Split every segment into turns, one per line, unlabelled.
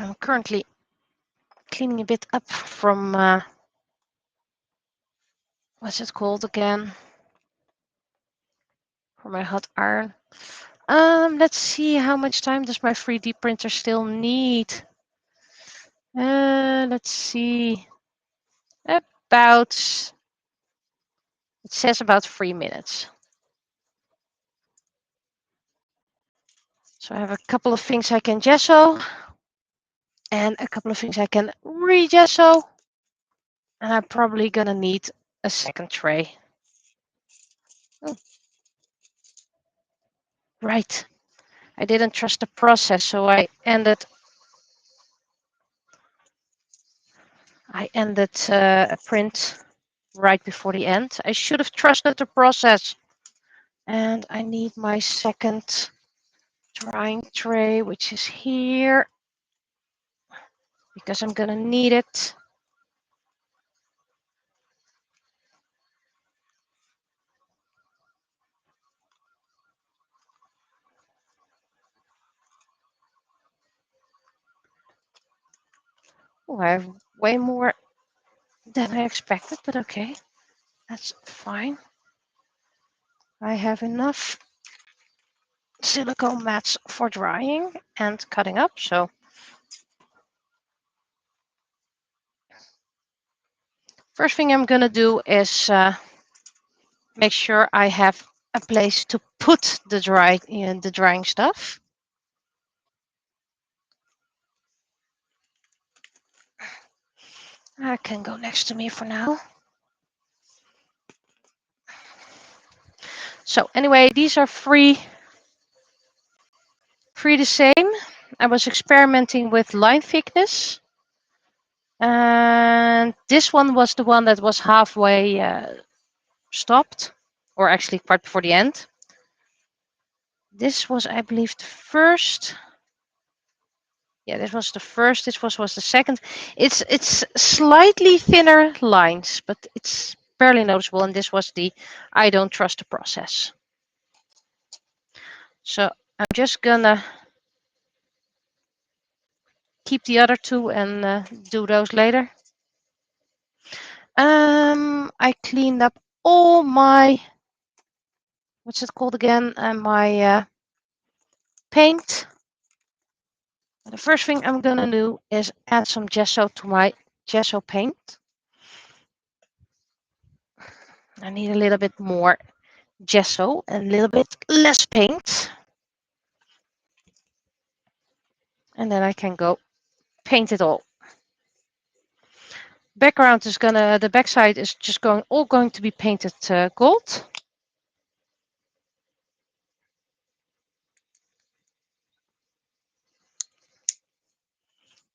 I'm currently cleaning a bit up from, what's it called again? For my hot iron. Let's see, how much time does my 3D printer still need? Let's see. About, it says about 3 minutes. So I have a couple of things I can gesso and a couple of things I can re-gesso. And I'm probably gonna need a second tray. Oh, right. I didn't trust the process, so I ended a print right before the end. I should have trusted the process. And I need my second drying tray, which is here, because I'm gonna need it. Oh, I have way more than I expected, but okay, that's fine. I have enough silicone mats for drying and cutting up, so first thing I'm gonna do is make sure I have a place to put the drying stuff. I can go next to me for now. So anyway, these are three the same. I was experimenting with line thickness. And this one was the one that was halfway stopped, or actually quite before the end. This was, I believe, the first. Yeah, this was the first. This was the second. It's slightly thinner lines, but it's barely noticeable. And this was the I don't trust the process. So I'm just gonna keep the other two and do those later. I cleaned up all my, what's it called again? My paint. The first thing I'm gonna do is add some gesso to my gesso paint. I need a little bit more gesso and a little bit less paint. And then I can go paint it all. Background is the backside is just going to be painted gold.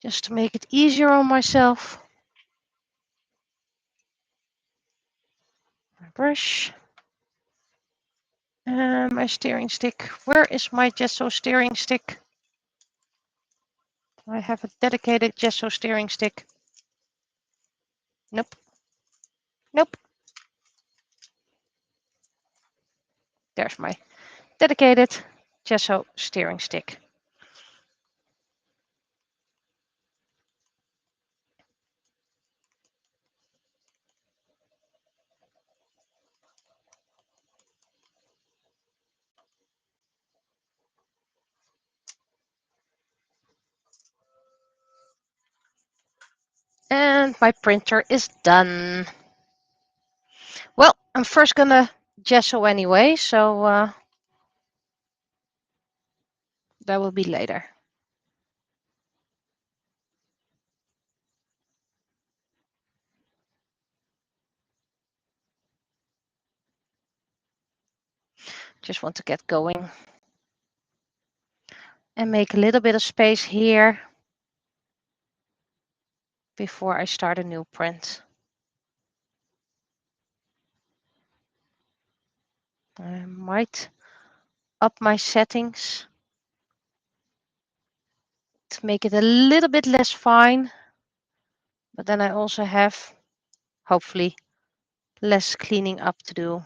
Just to make it easier on myself. My brush. And my steering stick. Where is my gesso steering stick? I have a dedicated gesso steering stick. Nope. Nope. There's my dedicated gesso steering stick. And my printer is done. Well, I'm first gonna gesso anyway, so that will be later. Just want to get going and make a little bit of space here before I start a new print. I might up my settings to make it a little bit less fine, but then I also have, hopefully, less cleaning up to do.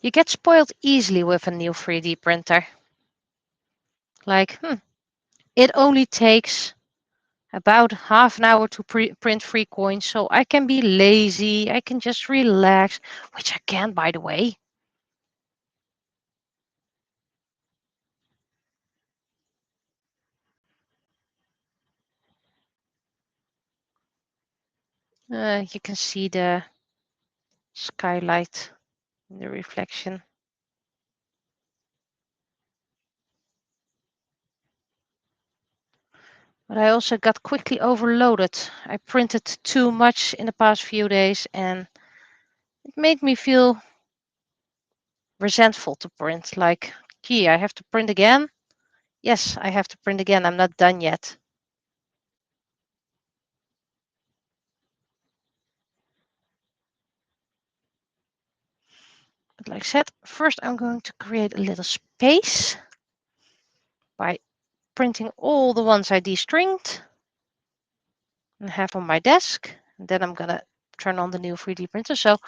You get spoiled easily with a new 3D printer. Like, it only takes about half an hour to print 3 coins, so I can be lazy, I can just relax, which I can, by the way. You can see the skylight in the reflection. But I also got quickly overloaded. I printed too much in the past few days and it made me feel resentful to print. Like, gee, I have to print again? Yes, I have to print again. I'm not done yet. But like I said, first I'm going to create a little space by printing all the ones I de-stringed and have on my desk. And then I'm going to turn on the new 3D printer. So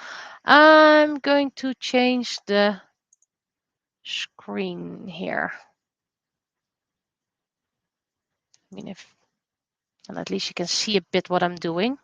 I'm going to change the screen here. I mean, and at least you can see a bit what I'm doing.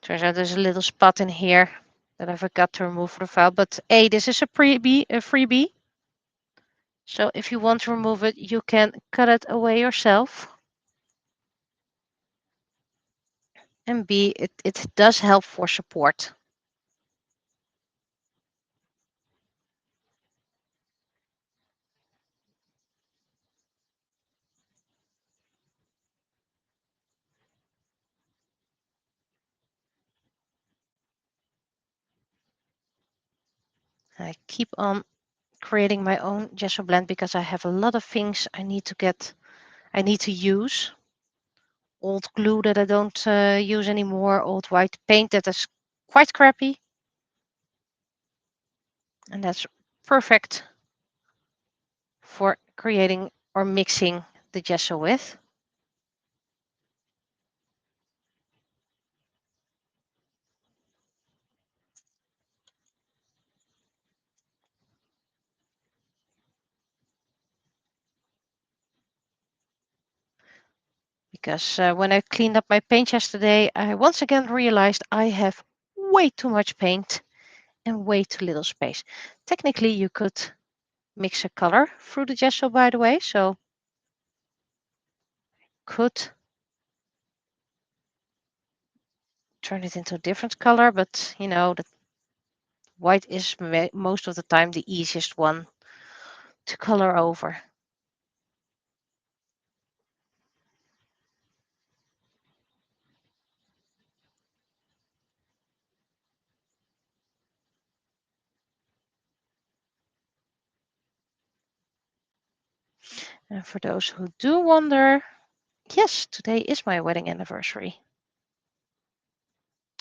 Turns out there's a little spot in here that I forgot to remove for the file. But this is a freebie. So if you want to remove it, you can cut it away yourself. And B, it does help for support. I keep on creating my own gesso blend because I have a lot of things I need to use. Old glue that I don't use anymore, old white paint that is quite crappy. And that's perfect for creating or mixing the gesso with. Because when I cleaned up my paint yesterday, I once again realized I have way too much paint and way too little space. Technically, you could mix a color through the gesso, by the way, so could turn it into a different color, but you know, the white is most of the time the easiest one to color over. And for those who do wonder, yes, today is my wedding anniversary.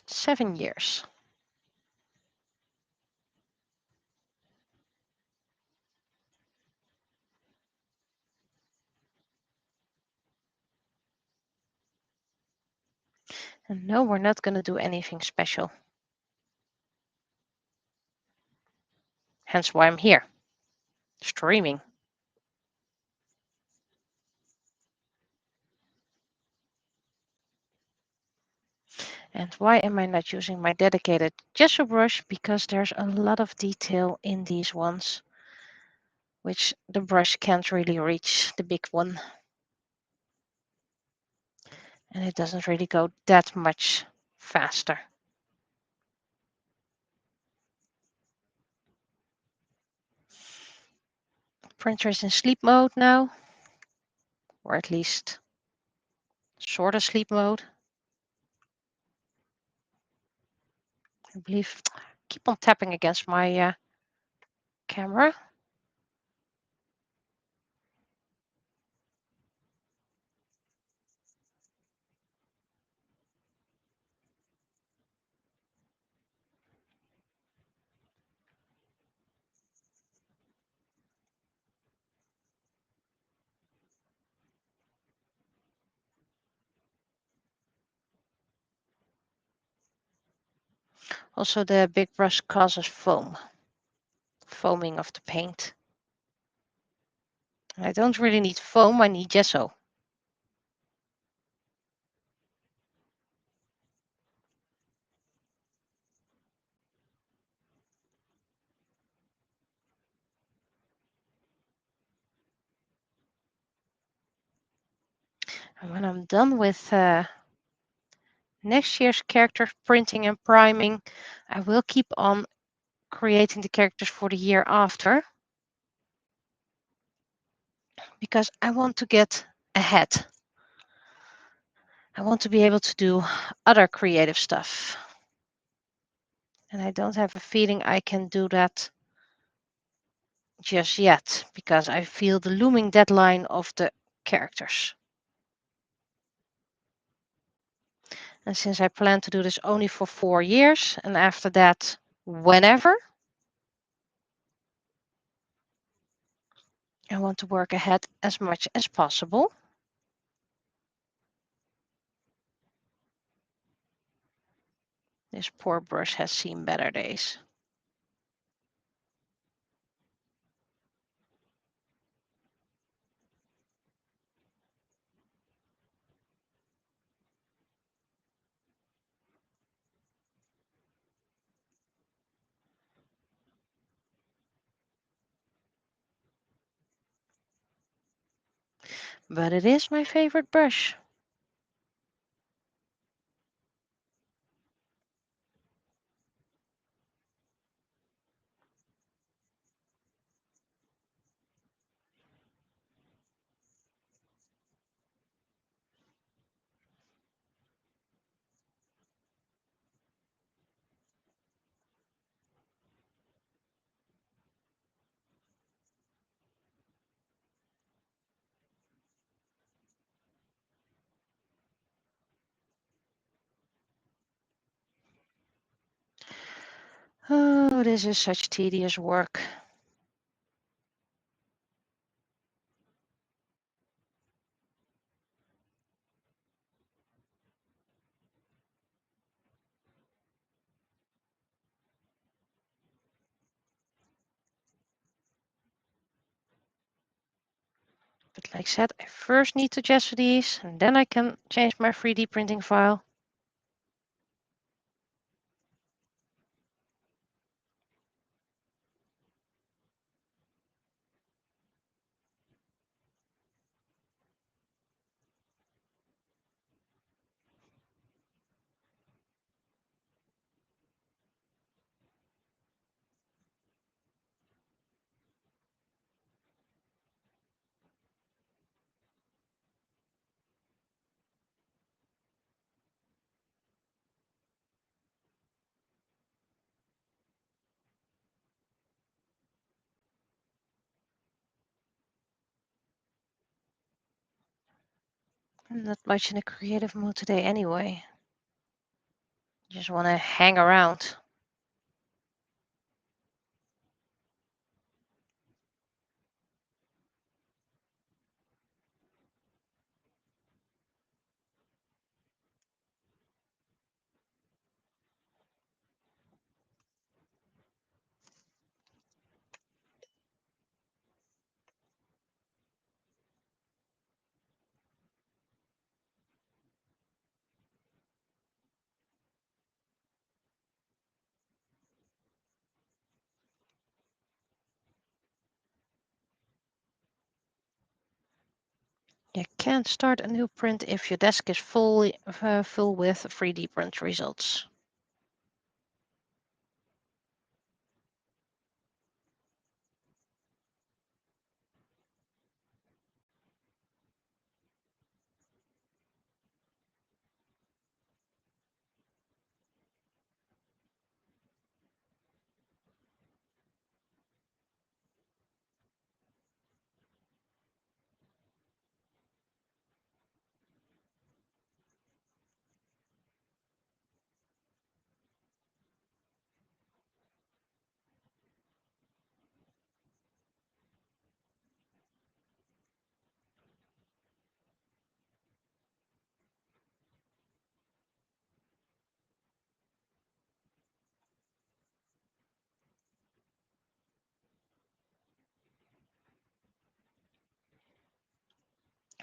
7 years. And no, we're not going to do anything special. Hence why I'm here, streaming. And why am I not using my dedicated gesso brush? Because there's a lot of detail in these ones, which the brush can't really reach, the big one. And it doesn't really go that much faster. Printer is in sleep mode now, or at least sort of sleep mode. I believe, keep on tapping against my camera. Also, the big brush causes foaming of the paint. I don't really need foam, I need gesso. And when I'm done with next year's character printing and priming, I will keep on creating the characters for the year after, because I want to get ahead. I want to be able to do other creative stuff. And I don't have a feeling I can do that just yet, because I feel the looming deadline of the characters. And since I plan to do this only for 4 years, and after that, whenever, I want to work ahead as much as possible. This poor brush has seen better days. But it is my favorite brush. Oh, this is such tedious work. But like I said, I first need to gesso these, and then I can change my 3D printing file. I'm not much in a creative mood today anyway. Just want to hang around. You can't start a new print if your desk is full with 3D print results.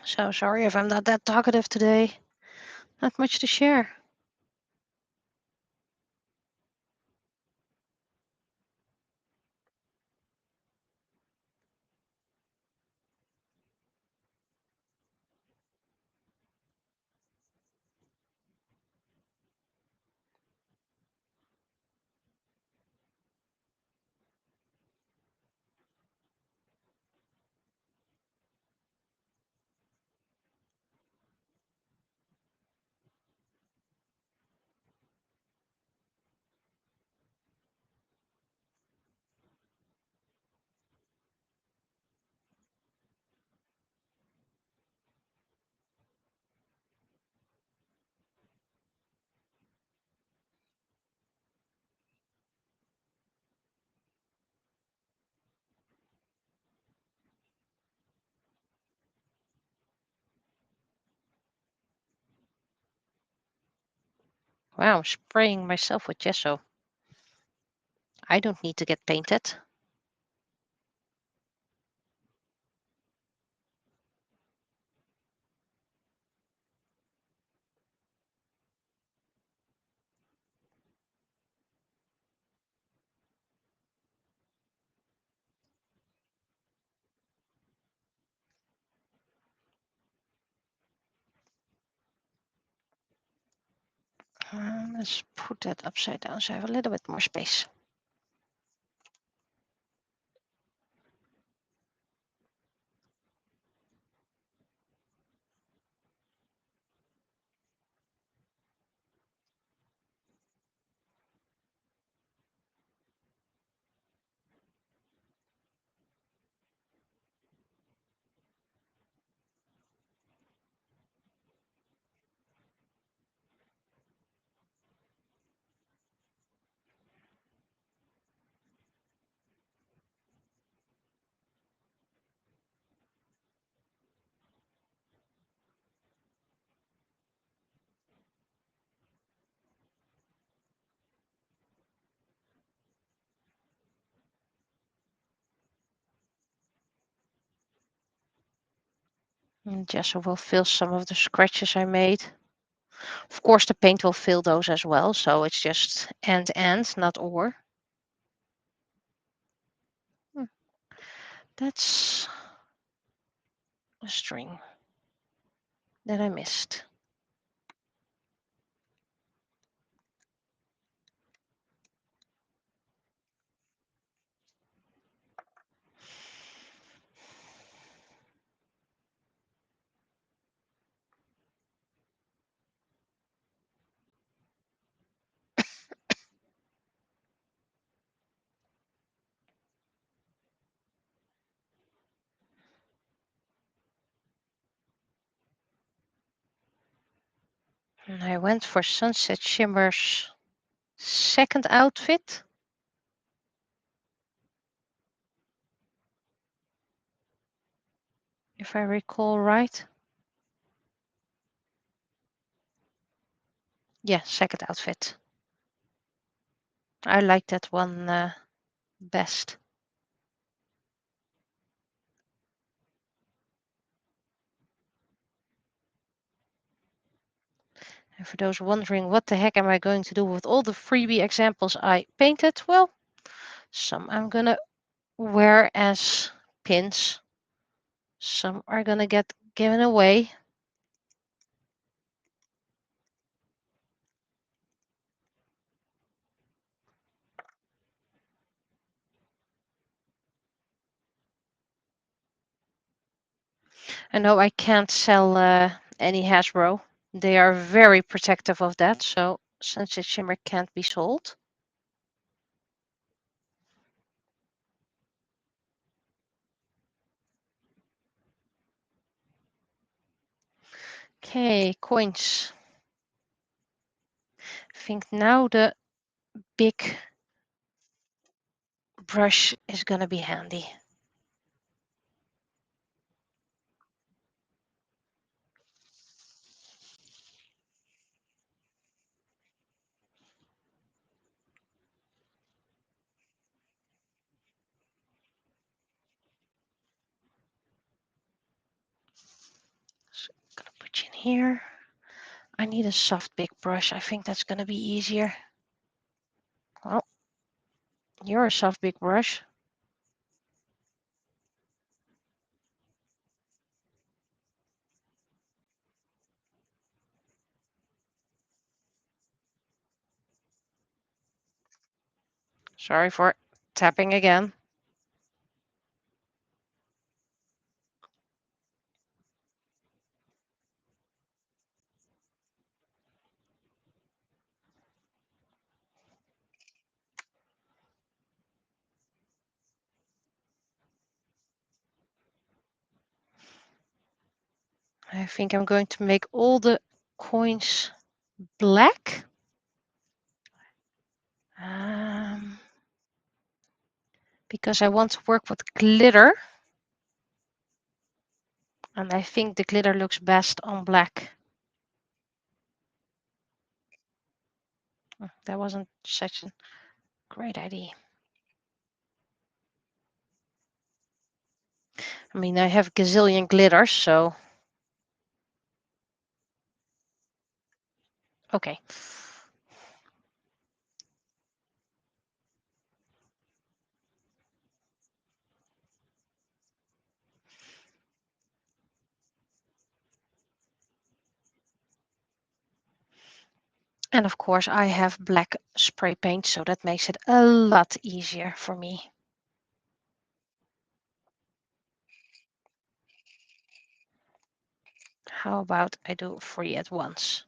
So sorry if I'm not that talkative today. Not much to share. Wow, I'm spraying myself with gesso. I don't need to get painted. Let's put that upside down so I have a little bit more space. And gesso will fill some of the scratches I made. Of course, the paint will fill those as well, so it's just and, not or. That's a string that I missed. And I went for Sunset Shimmer's second outfit. If I recall right. Yeah, second outfit. I like that one best. And for those wondering what the heck am I going to do with all the freebie examples I painted, well, some I'm gonna wear as pins. Some are gonna get given away. I know I can't sell any Hasbro. They are very protective of that, so Sunset Shimmer can't be sold. Okay, coins. I think now the big brush is gonna be handy. here. I need a soft big brush. I think that's going to be easier. Well, you're a soft big brush. Sorry for tapping again. I think I'm going to make all the coins black. Because I want to work with glitter. And I think the glitter looks best on black. That wasn't such a great idea. I mean, I have gazillion glitters, so. Okay. And of course, I have black spray paint, so that makes it a lot easier for me. How about I do 3 at once?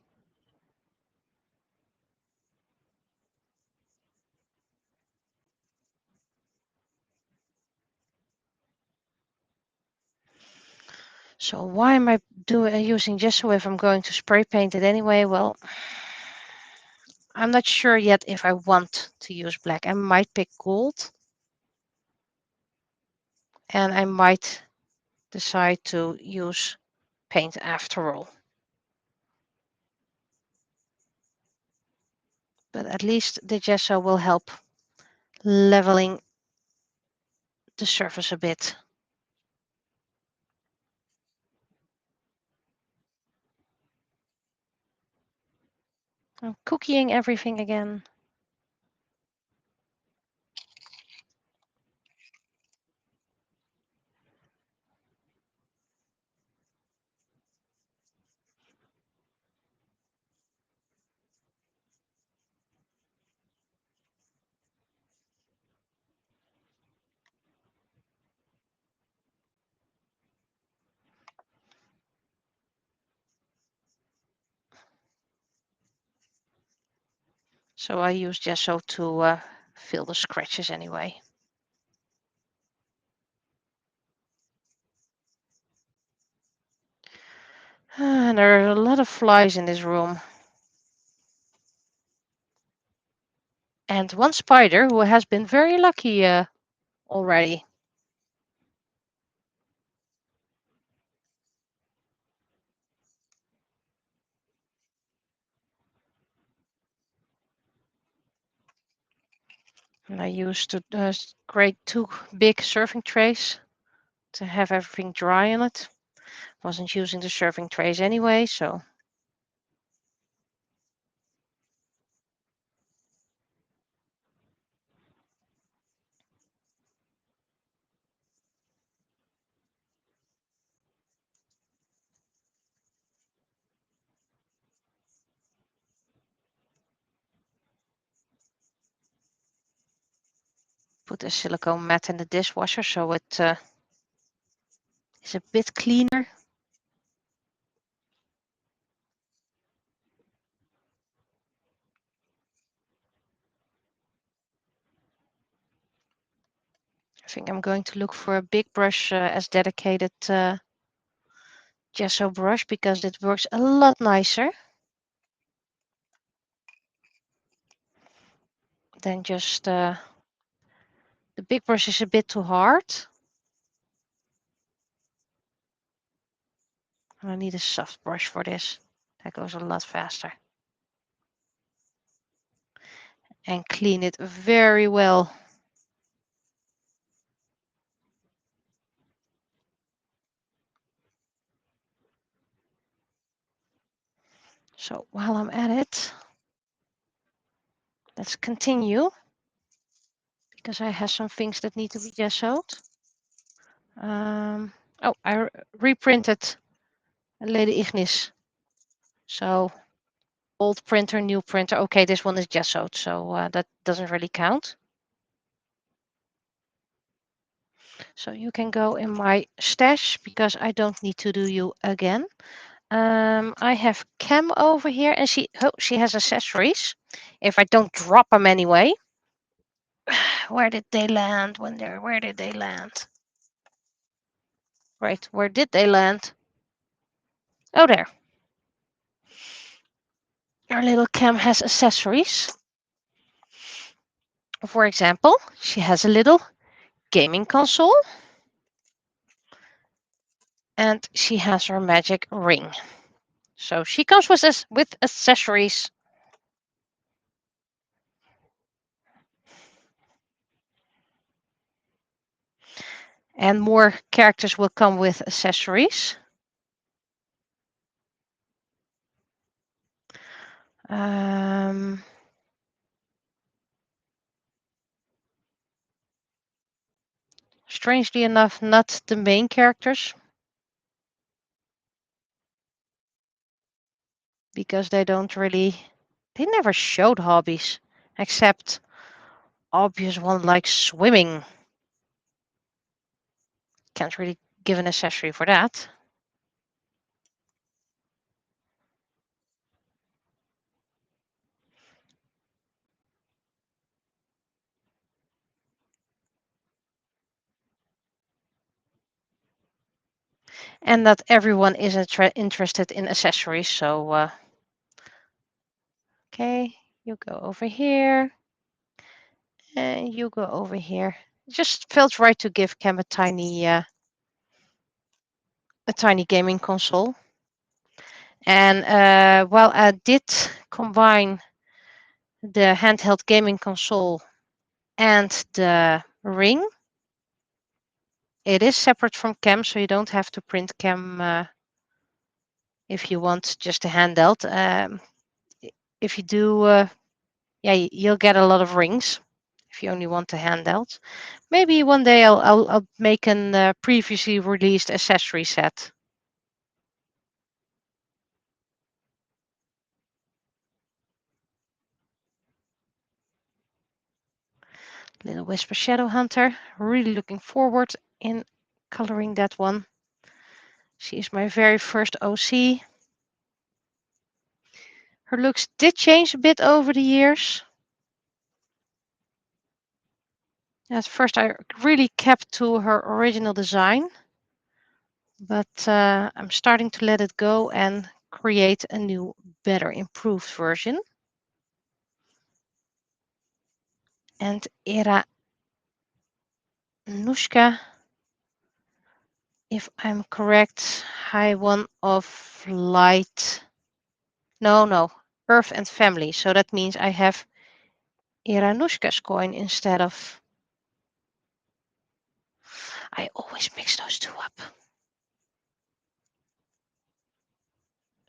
So why am I using gesso if I'm going to spray paint it anyway? Well, I'm not sure yet if I want to use black. I might pick gold. And I might decide to use paint after all. But at least the gesso will help leveling the surface a bit. I'm cookieing everything again. So I use gesso to fill the scratches anyway. And there are a lot of flies in this room. And one spider who has been very lucky already. And I used to create 2 big serving trays to have everything dry on it. Wasn't using the serving trays anyway, so. Put a silicone mat in the dishwasher so it is a bit cleaner. I think I'm going to look for a big brush as dedicated gesso brush because it works a lot nicer than just the big brush is a bit too hard. I need a soft brush for this. That goes a lot faster. And clean it very well. So while I'm at it, let's continue because I have some things that need to be gessoed. Oh, I reprinted Lady Ignis. So old printer, new printer. Okay, this one is gessoed, so that doesn't really count. So you can go in my stash because I don't need to do you again. I have Cam over here, and she has accessories. If I don't drop them anyway. Where did they land? Where did they land? Right, where did they land? Oh, there. Our little Cam has accessories. For example, she has a little gaming console. And she has her magic ring. So she comes with us with accessories. And more characters will come with accessories. Strangely enough, not the main characters. Because they never showed hobbies. Except obvious one like swimming. Can't really give an accessory for that. And not everyone is interested in accessories, so okay, you go over here. And you go over here. It just felt right to give Cam a tiny gaming console. And while I did combine the handheld gaming console and the ring, it is separate from Cam, so you don't have to print Cam if you want just a handheld. If you do, yeah, you'll get a lot of rings if you only want a handheld. Maybe one day I'll make a previously released accessory set. Little Whisper Shadow Hunter. Really looking forward in coloring that one. She is my very first OC. Her looks did change a bit over the years. At first I really kept to her original design, but I'm starting to let it go and create a new, better improved version. And Era Nushka, if I'm correct, high one of light. No, Earth and Family. So that means I have Iranushka's coin instead of. I always mix those two up.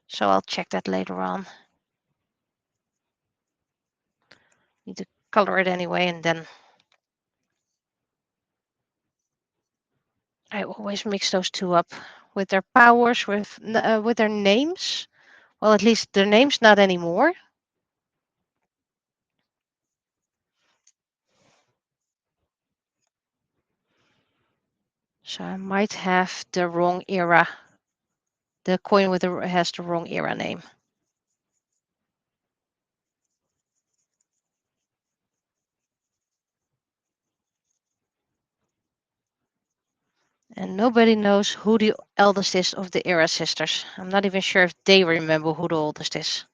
So I'll check that later on. Need to color it anyway, and then I always mix those two up with their powers, with their names. Well, at least their names not anymore. So I might have the wrong era. The coin with has the wrong era name. And nobody knows who the eldest is of the Era sisters. I'm not even sure if they remember who the oldest is.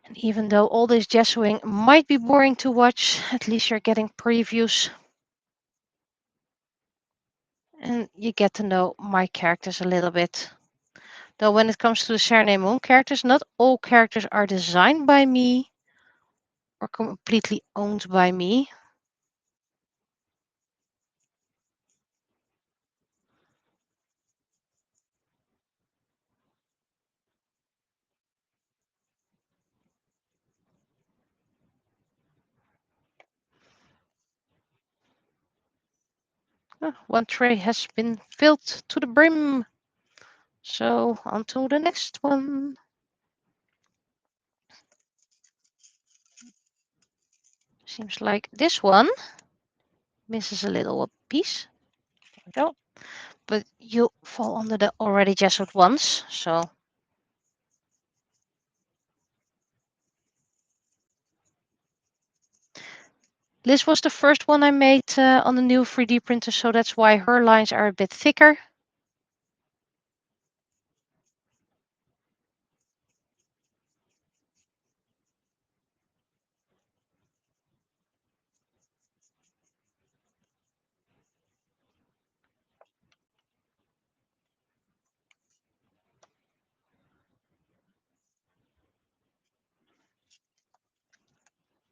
And even though all this gessoing might be boring to watch, at least you're getting previews. And you get to know my characters a little bit. Though when it comes to the Serenade Moon characters, not all characters are designed by me or completely owned by me. One tray has been filled to the brim. So on to the next one. Seems like this one misses a little piece. There we go. But you fall under the already gessoed ones. So this was the first one I made on the new 3D printer. So that's why her lines are a bit thicker.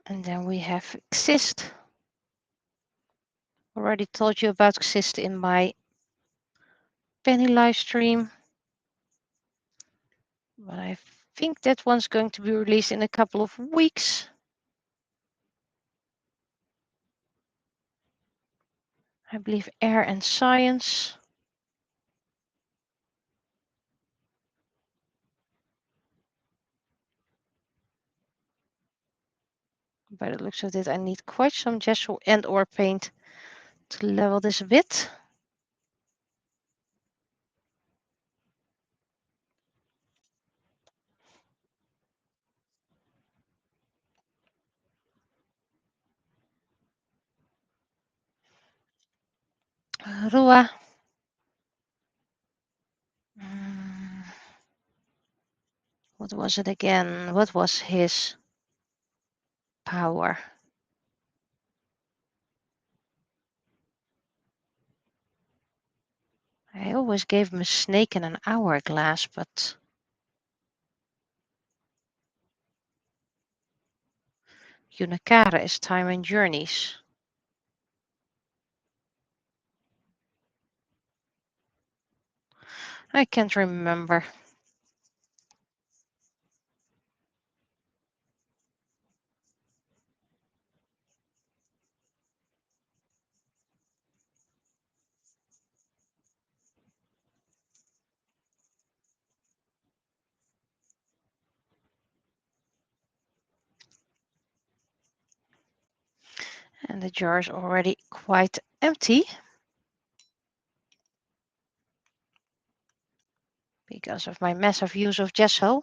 And then we have Exist. Already told you about Exist in my penny live stream. But I think that one's going to be released in a couple of weeks. I believe Air and Science. By the looks of it, I need quite some gesso and or paint to level this a bit. Rua. What was it again? What was his power? I always gave him a snake and an hourglass, but Yunakara is time and journeys. I can't remember. And the jar is already quite empty because of my massive use of gesso.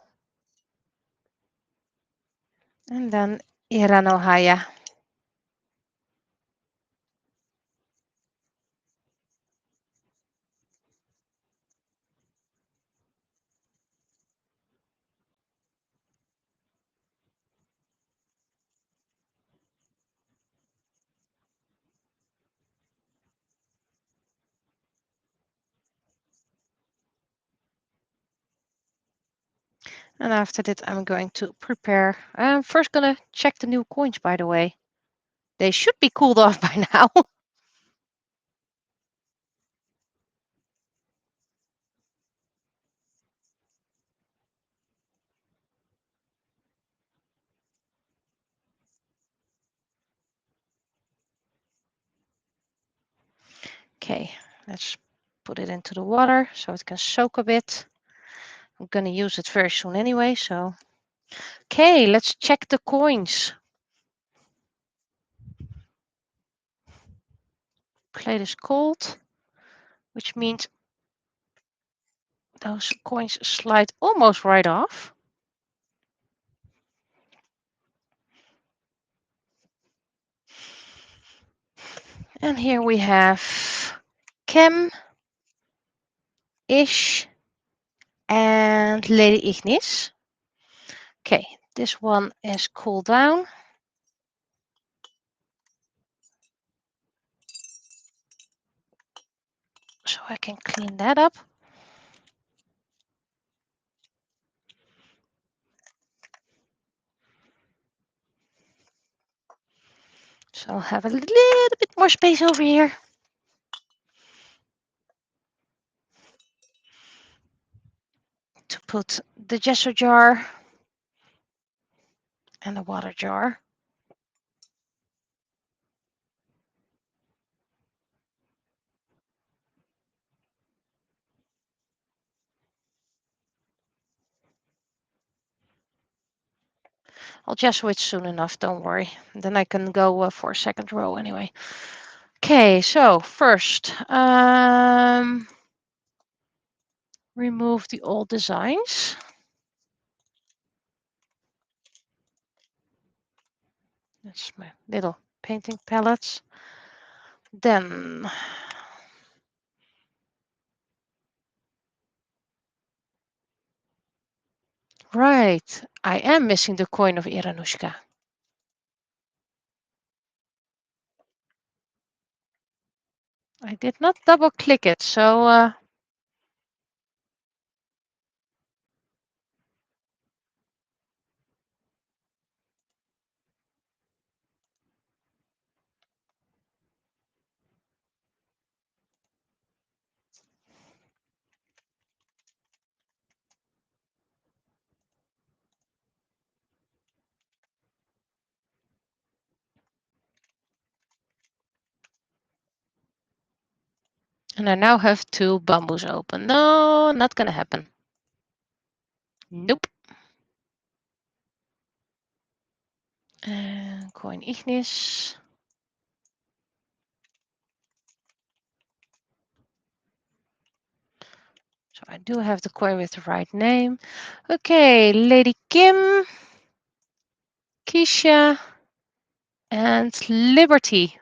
And then Iranohaya. And after that, I'm going to prepare. I'm first going to check the new coins, by the way. They should be cooled off by now. Okay, let's put it into the water so it can soak a bit. I'm going to use it very soon anyway, so. Okay, let's check the coins. Plate is cold, which means those coins slide almost right off. And here we have Kem, Ish, and Lady Ignis. Okay, this one is cooled down. So I can clean that up. So I'll have a little bit more space over here. To put the gesso jar and the water jar. I'll gesso it soon enough, don't worry. Then I can go for a second row anyway. Okay, so first, remove the old designs. That's my little painting palettes. Then right, I am missing the coin of Iranushka. I did not double click it, so and I now have 2 bamboos open. No, not gonna happen. Nope. And coin ignis. So I do have the coin with the right name. Okay, Lady Kim, Keisha, and Liberty.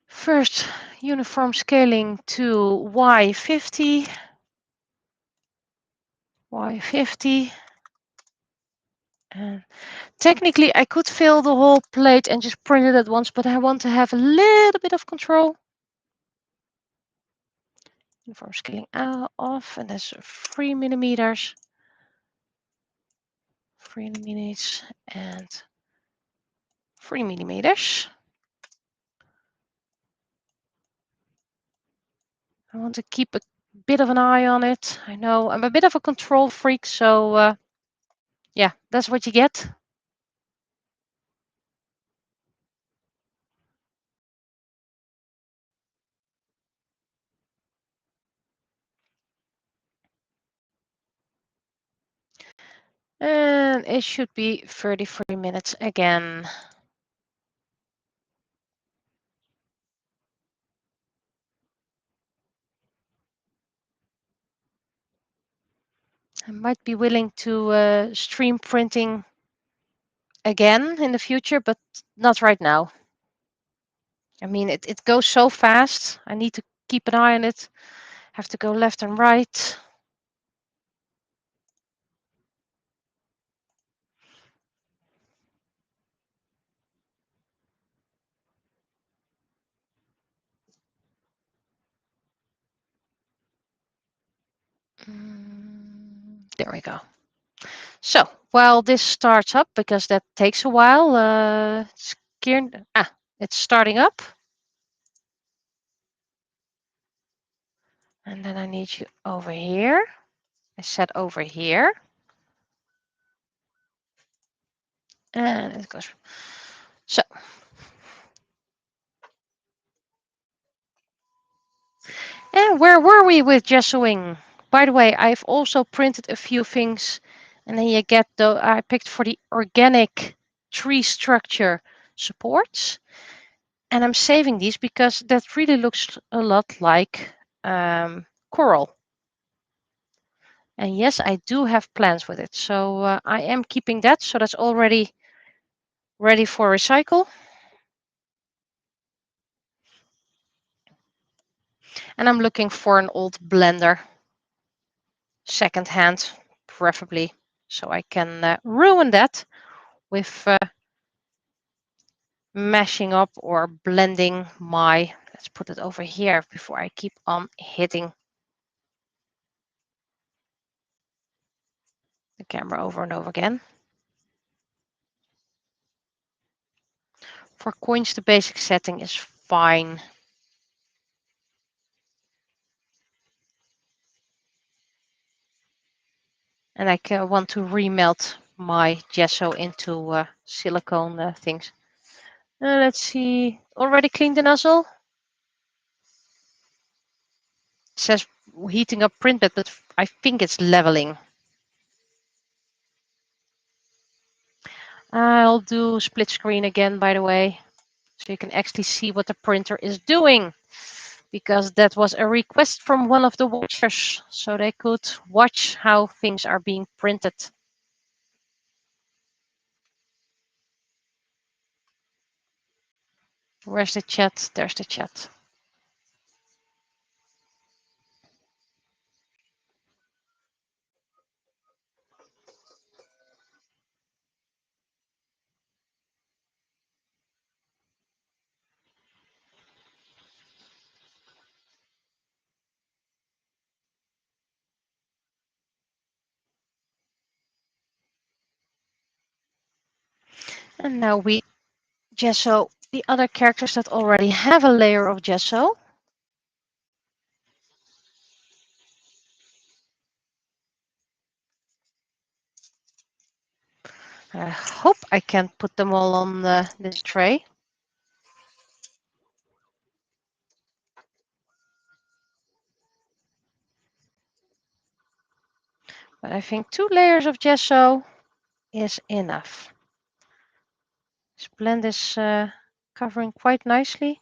First, uniform scaling to Y50. Y50. And technically, I could fill the whole plate and just print it at once, but I want to have a little bit of control. Uniform scaling off, and that's 3 millimeters. 3 millimeters and 3 millimeters. I want to keep a bit of an eye on it. I know I'm a bit of a control freak, so yeah, that's what you get. And it should be 33 minutes again. I might be willing to stream printing again in the future, but not right now. I mean, it goes so fast. I need to keep an eye on it. Have to go left and right. There we go. So while this starts up, because that takes a while, it's starting up. And then I need you over here. I said over here. And it goes. So. And where were we with gessoing? By the way, I've also printed a few things. And then you get I picked for the organic tree structure supports. And I'm saving these because that really looks a lot like coral. And yes, I do have plans with it. So I am keeping that. So that's already ready for recycle. And I'm looking for an old blender, secondhand, preferably, so I can ruin that with mashing up or blending my, let's put it over here before I keep on hitting the camera over and over again. For coins, the basic setting is fine. And I want to remelt my gesso into silicone things. Let's see, already cleaned the nozzle. It says heating up print bed, but I think it's leveling. I'll do split screen again, by the way, so you can actually see what the printer is doing, because that was a request from one of the watchers, so they could watch how things are being printed. Where's the chat? There's the chat. And now we gesso the other characters that already have a layer of gesso. I hope I can put them all on this tray. But I think 2 layers of gesso is enough. This blend is covering quite nicely.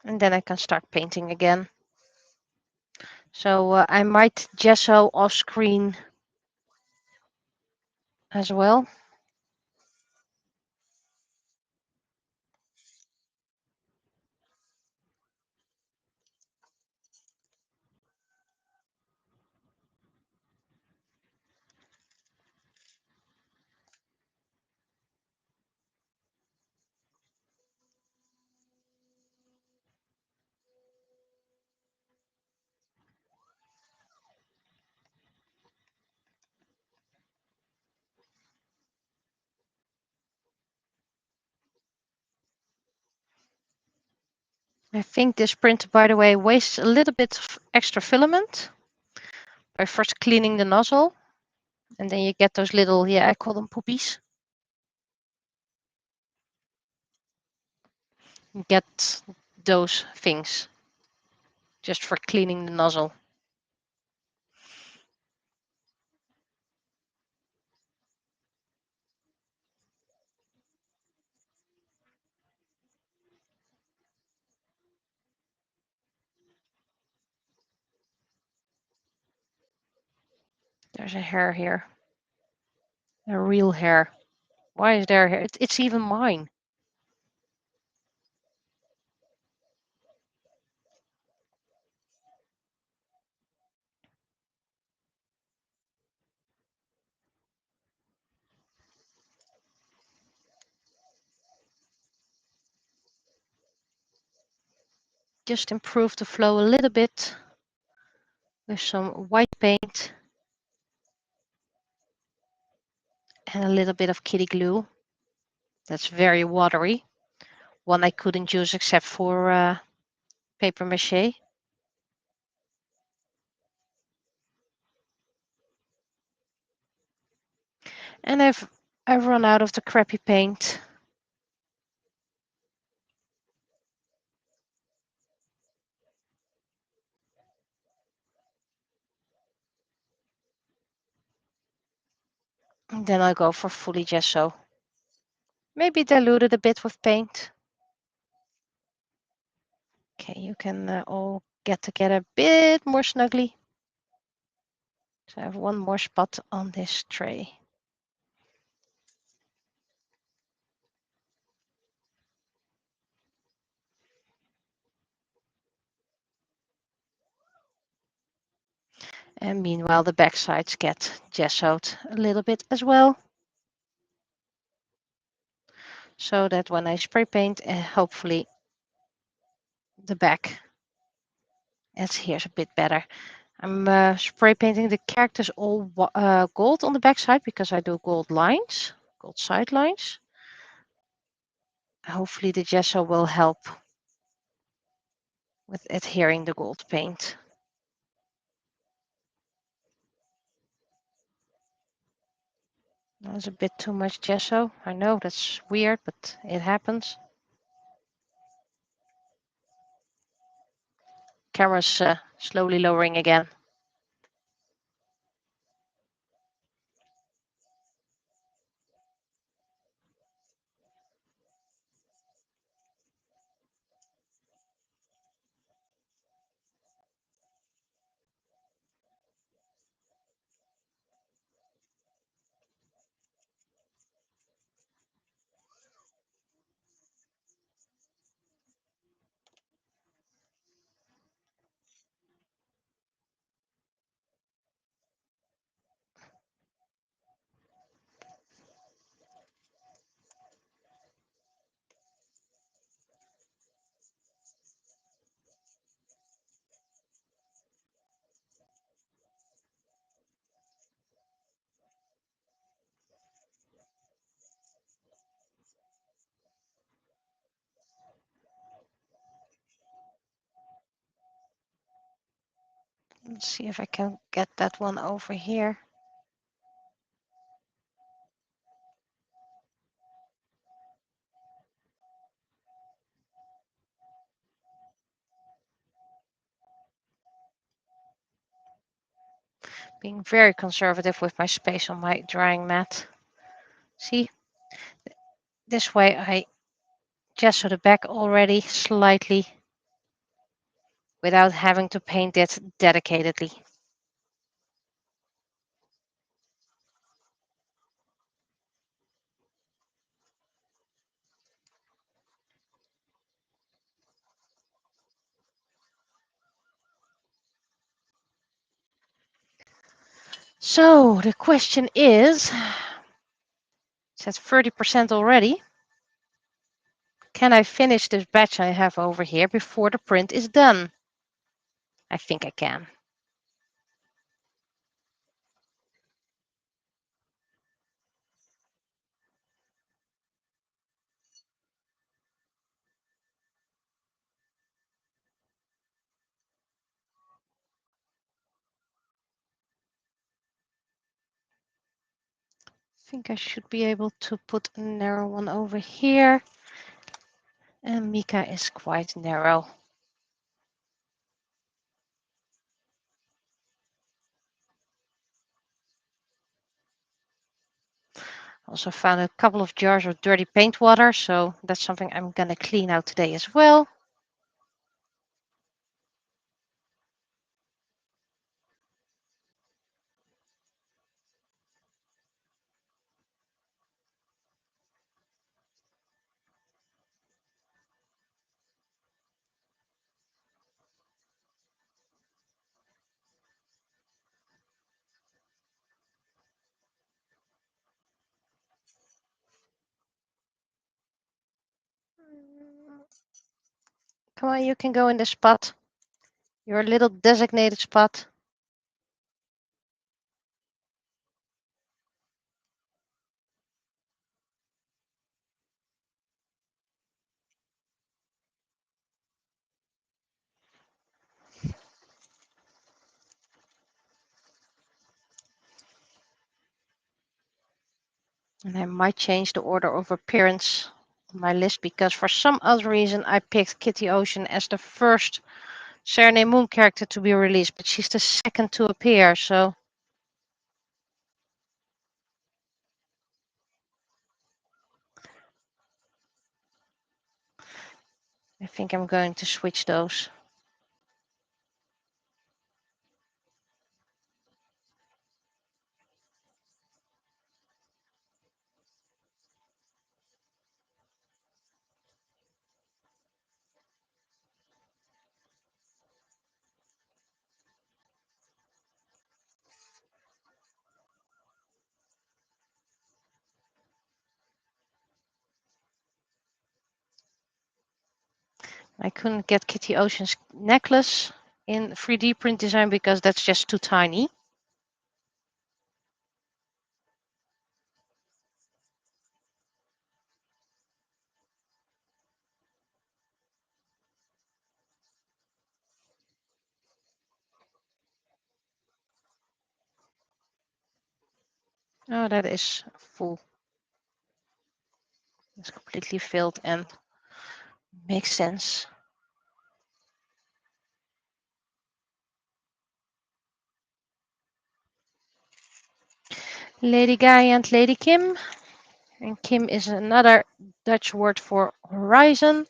And then I can start painting again. So I might gesso off screen as well. I think this printer, by the way, wastes a little bit of extra filament by first cleaning the nozzle. And then you get those little, yeah, I call them poopies. You get those things just for cleaning the nozzle. There's a hair here, a real hair. Why is there a hair? It's even mine. Just improve the flow a little bit with some white paint and a little bit of kitty glue. That's very watery. One I couldn't use except for paper mache. And I've run out of the crappy paint. And then I'll go for fully gesso. Maybe dilute it a bit with paint. Okay, you can all get together a bit more snugly. So I have one more spot on this tray. And meanwhile, the back sides get gessoed a little bit as well. So that when I spray paint, hopefully the back adheres a bit better. I'm spray painting the characters all gold on the back side because I do gold lines, gold side lines. Hopefully the gesso will help with adhering the gold paint. That's a bit too much gesso. I know that's weird, but it happens. Camera's slowly lowering again. Let's see if I can get that one over here. Being very conservative with my space on my drying mat. See, this way I gesso the back already slightly without having to paint it dedicatedly. So the question is, it's at 30% already. Can I finish this batch I have over here before the print is done? I think I can. I think I should be able to put a narrow one over here. And Mika is quite narrow. Also found a couple of jars of dirty paint water, so that's something I'm gonna clean out today as well. Come on, you can go in this spot. Your little designated spot. And I might change the order of appearance on my list because for some other reason I picked Kitty Ocean as the first Serenade Moon character to be released, but she's the second to appear, so I think I'm going to switch those. I couldn't get Kitty Ocean's necklace in 3D print design because that's just too tiny. Oh, that is full. It's completely filled and makes sense. Lady Guy and Lady Kim. And Kim is another Dutch word for horizon.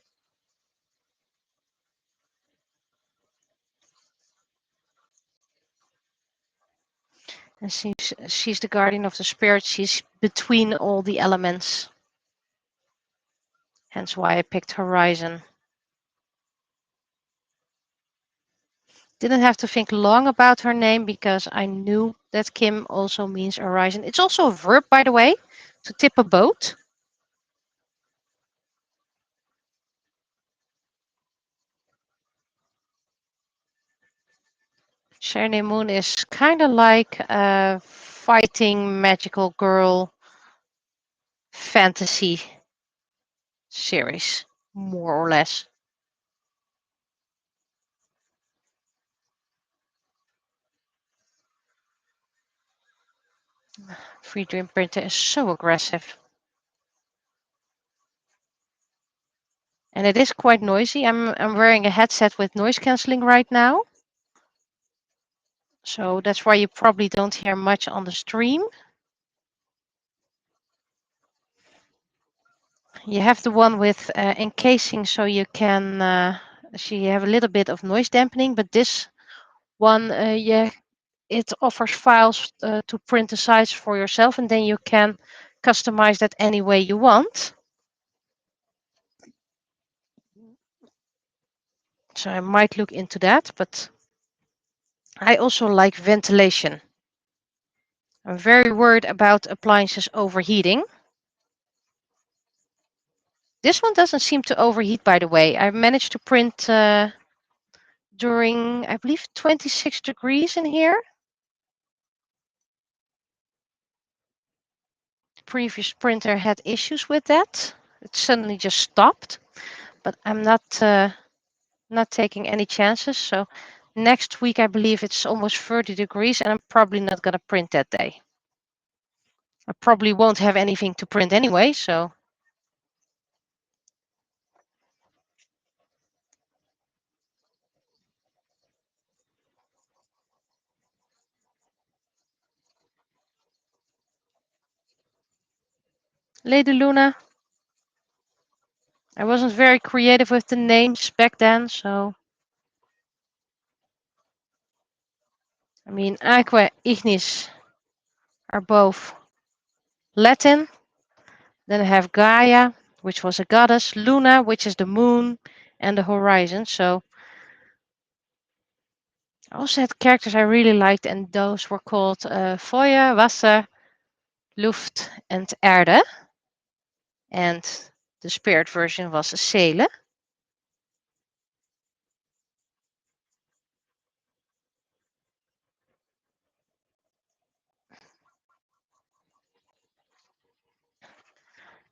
And she's the guardian of the spirit. She's between all the elements. Hence why I picked horizon. Didn't have to think long about her name because I knew that Kim also means horizon. It's also a verb, by the way, to tip a boat. Sherne Moon is kind of like a fighting magical girl fantasy series, more or less. Free Dream Printer is so aggressive. And it is quite noisy. I'm wearing a headset with noise cancelling right now. So that's why you probably don't hear much on the stream. You have the one with encasing, so you can you have a little bit of noise dampening, but this one, yeah, it offers files to print the size for yourself, and then you can customize that any way you want. So I might look into that, but I also like ventilation. I'm very worried about appliances overheating. This one doesn't seem to overheat, by the way. I managed to print during, I believe, 26 degrees in here. The previous printer had issues with that. It suddenly just stopped, but I'm not taking any chances. So next week, I believe it's almost 30 degrees, and I'm probably not going to print that day. I probably won't have anything to print anyway, so. Lady Luna. I wasn't very creative with the names back then, so. I mean, Aqua, Ignis are both Latin. Then I have Gaia, which was a goddess, Luna, which is the moon, and the horizon. So I also had characters I really liked, and those were called Feuer, Wasser, Luft, and Erde. And the spirit version was Seele.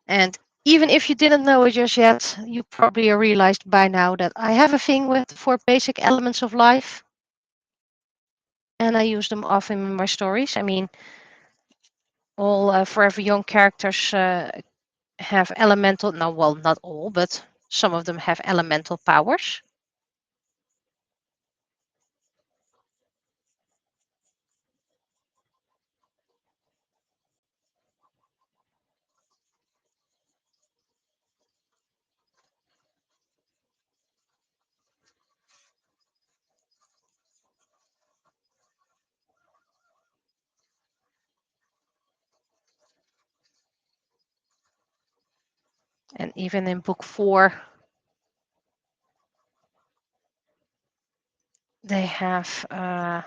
And even if you didn't know it just yet, you probably realized by now that I have a thing with 4 basic elements of life. And I use them often in my stories. I mean, all Forever Young characters have elemental, no, well, not all, but some of them have elemental powers. And even in book 4, they have there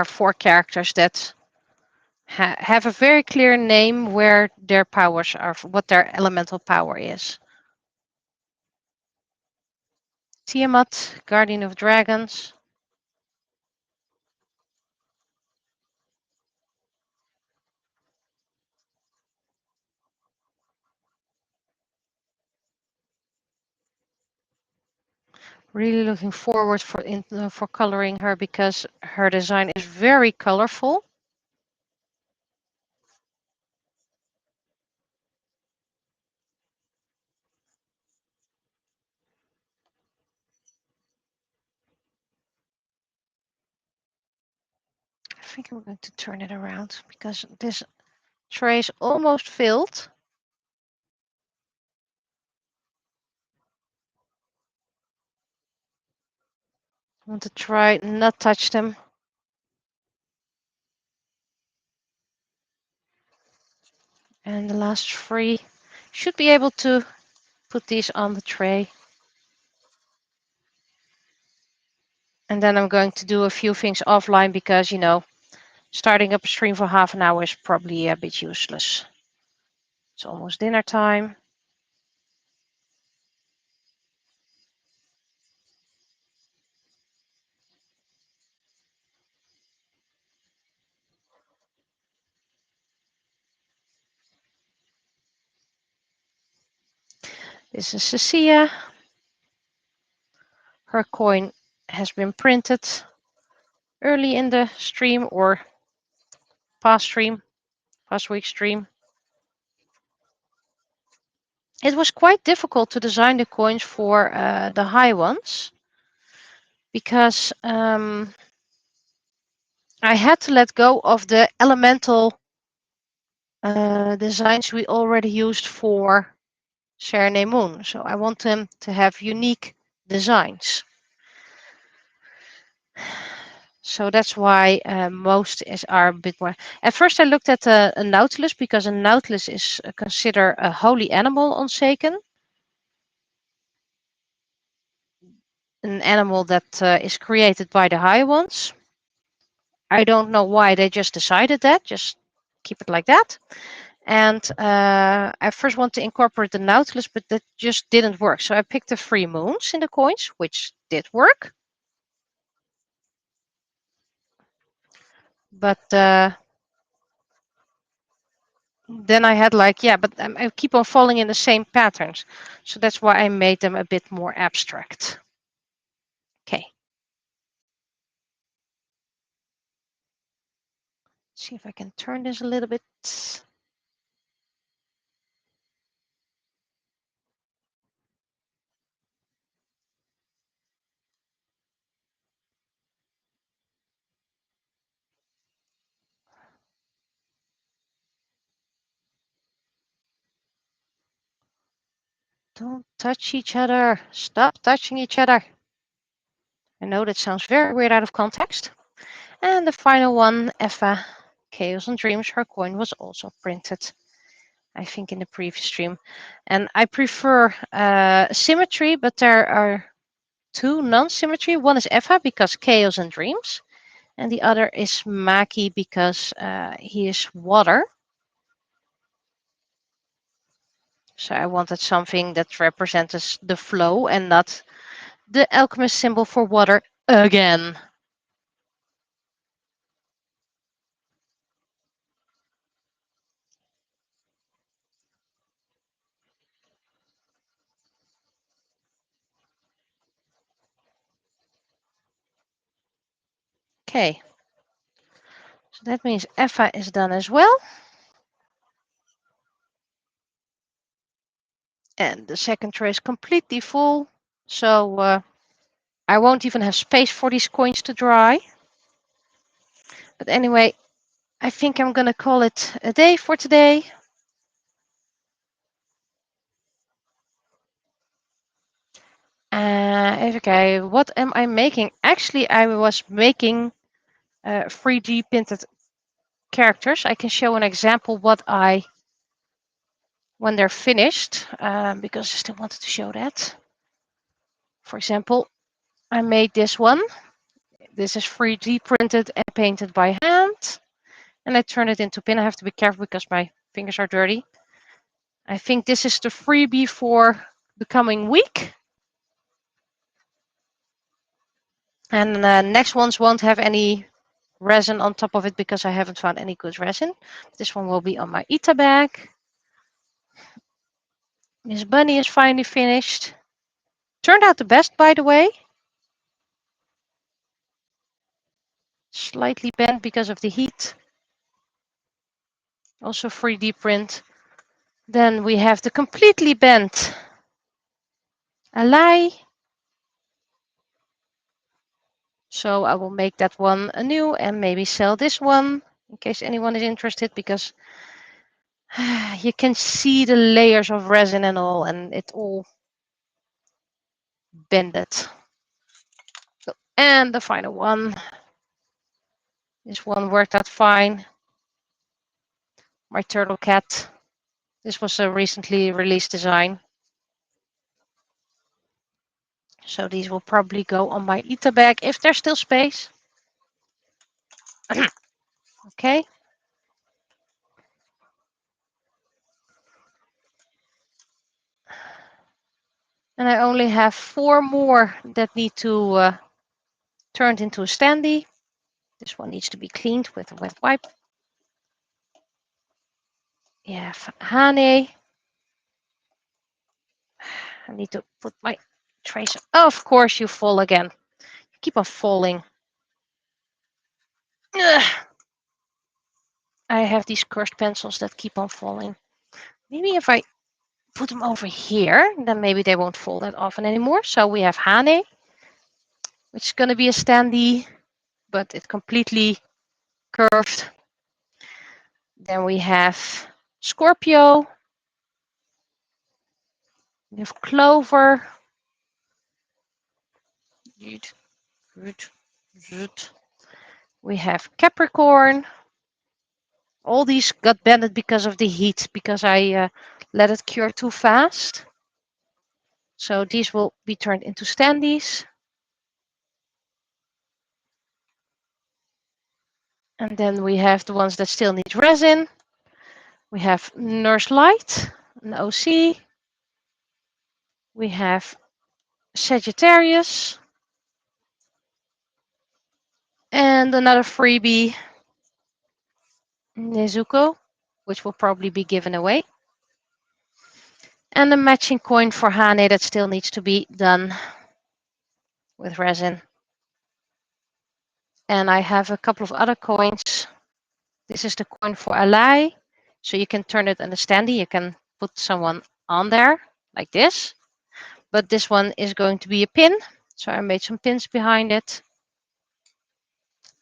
are 4 characters that have a very clear name where their powers are, what their elemental power is. Tiamat, Guardian of Dragons. Really looking forward for coloring her because her design is very colorful. I think I'm going to turn it around because this tray is almost filled. I want to try not touch them. And the last 3 should be able to put these on the tray. And then I'm going to do a few things offline because, you know, starting up a stream for half an hour is probably a bit useless. It's almost dinner time. This is Cecilia. Her coin has been printed early in the stream or past week stream. It was quite difficult to design the coins for the high ones because I had to let go of the elemental designs we already used for Serenade Moon. So I want them to have unique designs. So that's why most are a bit more. At first, I looked at a nautilus because a nautilus is considered a holy animal on Seiken. An animal that is created by the high ones. I don't know why they just decided that. Just keep it like that. And I first want to incorporate the nautilus, but that just didn't work. So I picked the 3 moons in the coins, which did work. But then I had like, yeah, but I keep on falling in the same patterns. So that's why I made them a bit more abstract. Okay. See if I can turn this a little bit. Don't touch each other. Stop touching each other. I know that sounds very weird out of context. And the final one, Eva, Chaos and Dreams, her coin was also printed, I think, in the previous stream. And I prefer symmetry, but there are 2 non-symmetry. One is Eva because Chaos and Dreams, and the other is Maki because he is water. So I wanted something that represents the flow and not the alchemist symbol for water again. Okay. So that means Eva is done as well. And the second tray is completely full. So I won't even have space for these coins to dry. But anyway, I think I'm going to call it a day for today. Okay, what am I making? Actually, I was making 3D printed characters. I can show an example when they're finished, because I still wanted to show that. For example, I made this one. This is 3D printed and painted by hand. And I turn it into pin. I have to be careful because my fingers are dirty. I think this is the freebie for the coming week. And next ones won't have any resin on top of it because I haven't found any good resin. This one will be on my Ita bag. Miss Bunny is finally finished. Turned out the best, by the way. Slightly bent because of the heat. Also 3D print. Then we have the completely bent Alai. So I will make that one anew and maybe sell this one in case anyone is interested, because you can see the layers of resin and all, and it all bended. So, and the final one. This one worked out fine. My turtle cat. This was a recently released design. So these will probably go on my Ita bag if there's still space. Okay. And I only have 4 more that need to turn into a standee. This one needs to be cleaned with a wet wipe. Yeah, Hane. I need to put my tracer. Oh, of course, you fall again. You keep on falling. Ugh. I have these cursed pencils that keep on falling. Maybe if I put them over here, then maybe they won't fall that often anymore. So we have Hane, which is going to be a standee, but it's completely curved. Then we have Scorpio. We have Clover. We have Capricorn. All these got bended because of the heat, because I let it cure too fast. So these will be turned into standees. And then we have the ones that still need resin. We have Nurse Light, an OC. We have Sagittarius. And another freebie, Nezuko, which will probably be given away. And a matching coin for Hane that still needs to be done with resin. And I have a couple of other coins. This is the coin for Alai. So you can turn it in a standee. You can put someone on there like this. But this one is going to be a pin. So I made some pins behind it.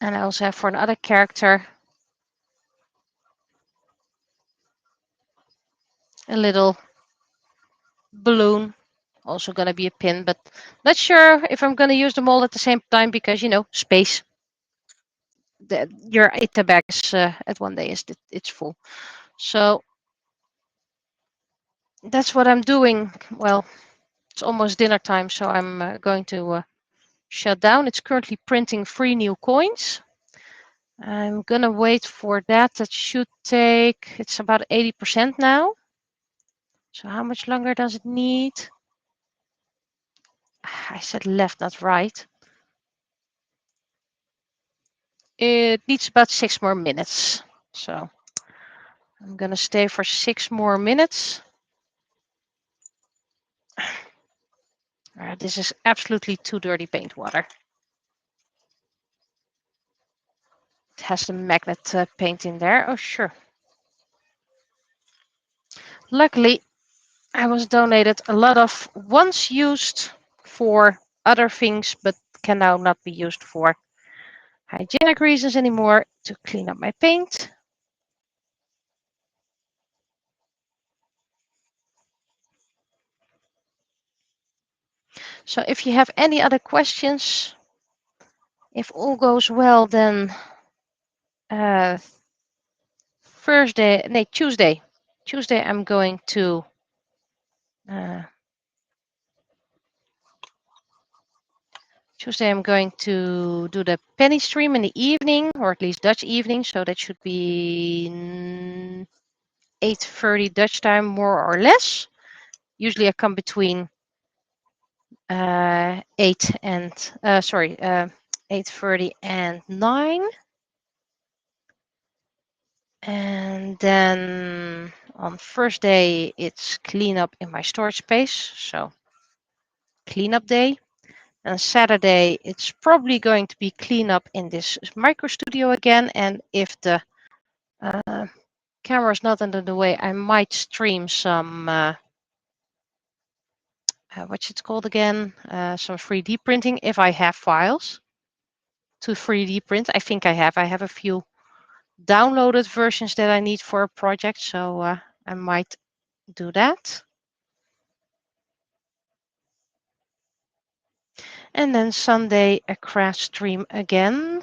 And I also have for another character a little balloon. Also going to be a pin, but not sure if I'm going to use them all at the same time because, you know, space. Your Ita bag is at one day it's full. So that's what I'm doing. Well, it's almost dinner time, so I'm going to shut down. It's currently printing 3 new coins. I'm going to wait for that. That should take, it's about 80% now. So how much longer does it need? I said left, not right. It needs about 6 more minutes. So I'm going to stay for 6 more minutes. This is absolutely too dirty paint water. It has the magnet paint in there. Oh, sure. Luckily, I was donated a lot of once used for other things, but can now not be used for hygienic reasons anymore, to clean up my paint. So if you have any other questions, if all goes well, then Tuesday I'm going to do the penny stream in the evening, or at least Dutch evening, so that should be 8:30 Dutch time, more or less. Usually I come between 8:30 and 9. And then on first day, it's clean up in my storage space. So cleanup day. And Saturday, it's probably going to be cleanup in this micro studio again. And if the camera is not under the way, I might stream some, what's it called again? Some 3D printing if I have files to 3D print. I think I have. I have a few downloaded versions that I need for a project, so I might do that. And then Sunday, a craft stream again.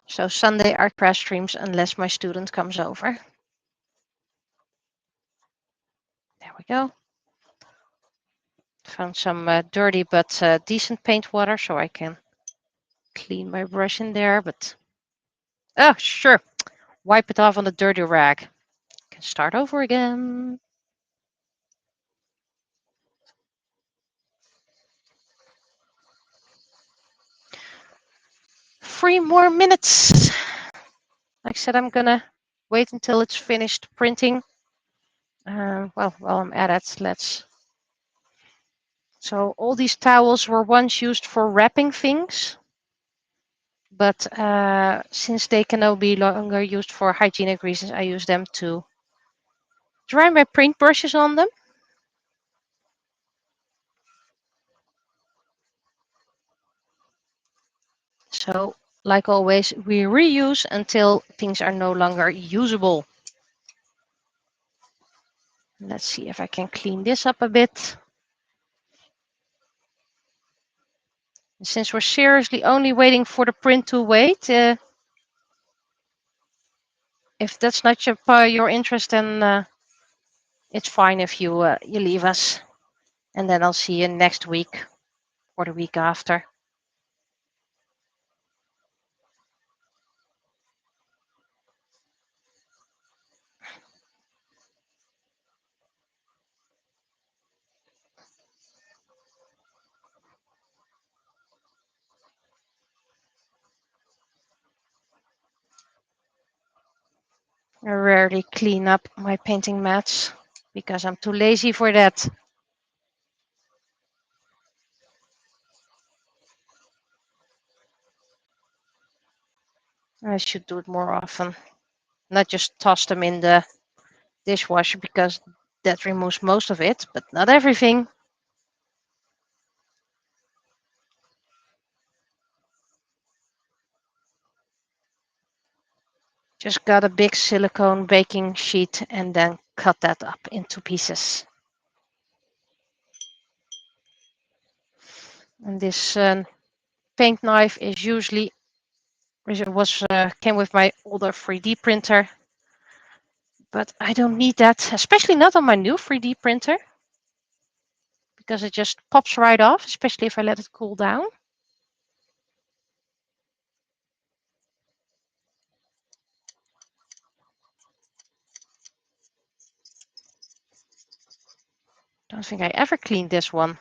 So Sunday are craft streams unless my student comes over. There we go. Found some dirty but decent paint water so I can clean my brush in there. But oh, sure, wipe it off on the dirty rag. Can start over again. 3 more minutes. Like I said, I'm gonna wait until it's finished printing. Well, while I'm at it, let's. So all these towels were once used for wrapping things, but since they can now be longer used for hygienic reasons, I use them to dry my print brushes on them. So, like always, we reuse until things are no longer usable. Let's see if I can clean this up a bit. Since we're seriously only waiting for the print to wait, if that's not your interest, then it's fine if you you leave us. And then I'll see you next week or the week after. I rarely clean up my painting mats because I'm too lazy for that. I should do it more often, not just toss them in the dishwasher because that removes most of it, but not everything. Just got a big silicone baking sheet and then cut that up into pieces. And this paint knife is usually came with my older 3D printer, but I don't need that, especially not on my new 3D printer, because it just pops right off, especially if I let it cool down. Don't think I ever cleaned this one.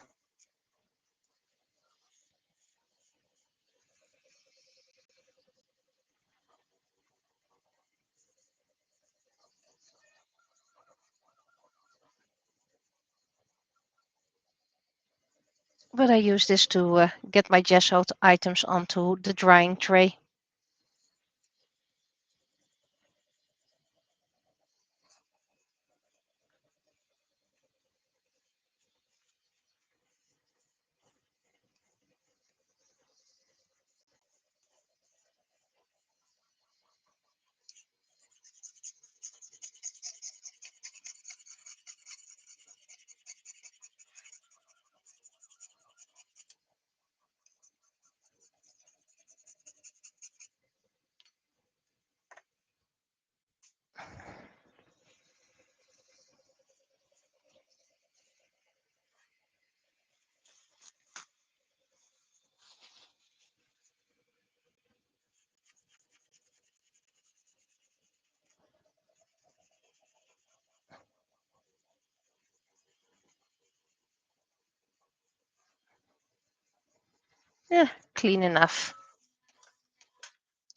But I use this to get my gessoed items onto the drying tray. Yeah, clean enough.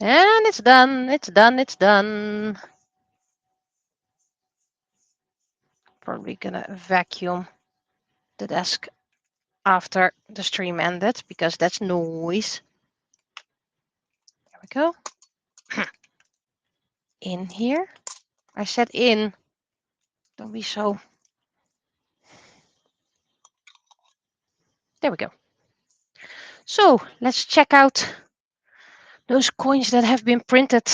And it's done, it's done, it's done. Probably gonna vacuum the desk after the stream ended because that's noise. There we go. In here. I said in. Don't be so. There we go. So let's check out those coins that have been printed.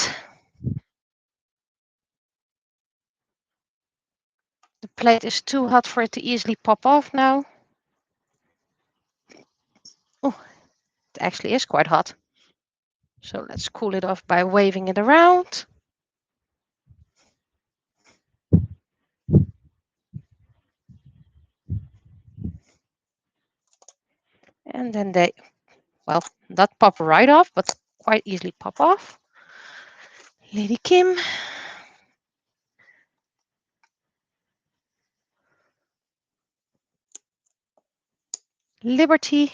The plate is too hot for it to easily pop off now. Oh, it actually is quite hot. So let's cool it off by waving it around. And then they, well, not pop right off, but quite easily pop off. Lady Kim. Liberty.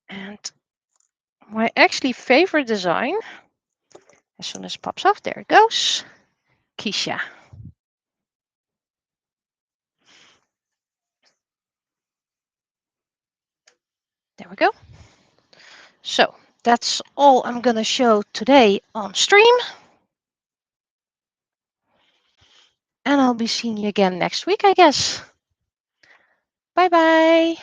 And my actually favorite design, as soon as it pops off, there it goes. Keisha. There we go. So that's all I'm going to show today on stream. And I'll be seeing you again next week, I guess. Bye bye.